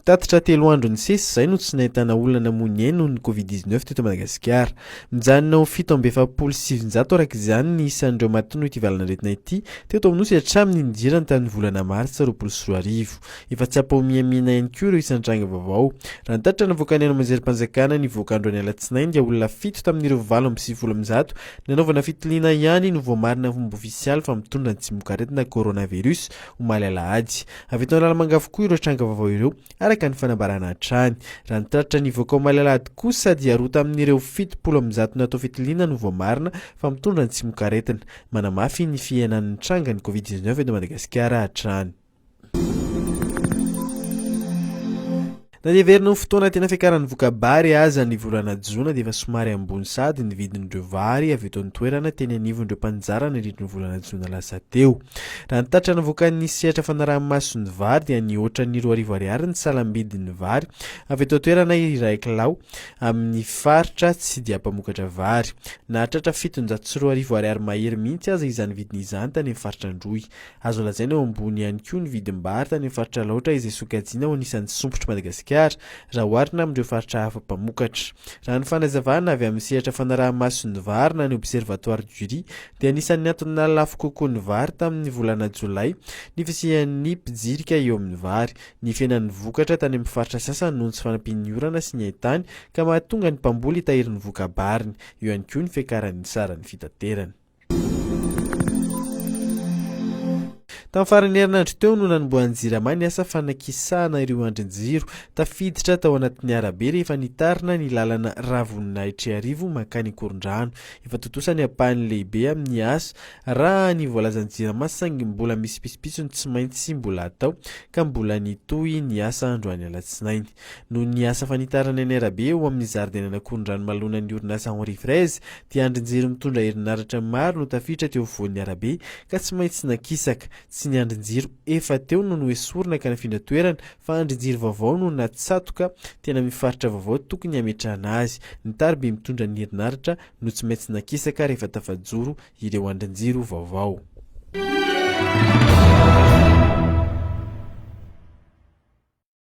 Tatitra 3 andro ny sesy izay no tsy nahitana olona namono noho ny Covid-19 teto Madagasikara. Mijanona ho 7,700 araka izany ny isan'ireo matinohy ity valanaretina ity teto Aminosy hatramin'ny nidirana tamin'ny volana Martsa 2020. Efa tsy ampahamiamina ihany koa ireo isan-tranga vaovao. Raha ny tatitra navoaka ny mazerim-panjakana ny voakandro any alatsinainy dia olona 7 tamin'ireo 7,700 nanaovana fitiliana ihany no voamarina fomba ofisialy fa mitondra ny tsimokaretina coronavirus ho maly alahady. Avy eto Analamanga avokoa ireo tranga vaovao ireo araka ny fanambarana hatrany. Raha ny tatitra nivoaka ho maly alahady kosa dia roa tamin'ireo 700 natao fitiliana no voamarina fa mitondra ny tsimokaretina. Manamafy ny fiainan'ny tranga ny Covid-19 eto Madagasikara hatrany. Nadeverina ny fotoana tena fiakaran'ny vokabary aza ny volana Jona dia efa somary ambony sady ny vidin'ireo vary avy eto an-toerana teny anivon'ireo mpanjara nirindry ny volana Jona lasa teo. Raha ny tatitra navoaka ny sehatra fanaraha-mason'ny vary dia ny ohatran'ny R2 ny salam-bidin'ny vary avy eto an-toerana iray kilao amin'ny faritra tsy dia mpamokatra vary. Nahatratra 700 mahery mihitsy aza izany vidiny izany tany amin'ny faritra Androy. Azo lazaina eo ambony ihany koa ny vidim-bary tany amin'ny faritra Laotra izay sokajiana ho anisan'ny sompotro Madagasikara raha oharina amin'ireo faritra hafa mpamokatra. Raha ny fanazavana avy amin'ny sehatra fanaraha-mason'ny vary na ny observatoire du riz dia anisan'ny antony nalafo kokoa ny vary tamin'ny volana Jolay ny fisian'ny mpijirika eo amin'ny vary. Ny fiainan'ny vokatra tany amin'ny faritra sasany noho ny tsy fanampian'ny orana sy ny haintany ka mahatonga ny mpamboly hitahiry ny vokabariny. Eo ihany koa ny fiakaran'ny saran'ny fitaterana. Tamin'ny faran'ny herinandro teo no nanomboan'ny ny asa fanakisahana ireo andrin-jiro tafiditra tao anatin'ny arabe rehefa nitarina ny lalana ravoninaitry arivo makany Ankorondrano. Efa totosany ampahany lehibe amin'ny asa raha ny voalazan'ny jirama saingy mbola misy pisopitsony tsy maintsy mbola atao ka mbola nitohy ny asa androany alatsinainy. Noho ny asa fanitarana ny arabe eo amin'ny zaridaina Ankorondrano malona ny orinasa Henri Fraise dia andrin-jiro mitondra herinaratra maro no tafiditra teo voan'ny arabe ka tsy maintsy nakisaka. Tsy ny andrin-jiro efa teo no noesorina ka nafindra toerana fa andrin-jiro vaovao no natsatoka tena mifaritra vaovao tokony hametrahana azy. Ny tarby mitondra ny herinaratra no tsy maintsy nakisaka rehefa tafajoro ireo andrin-jiro vaovao.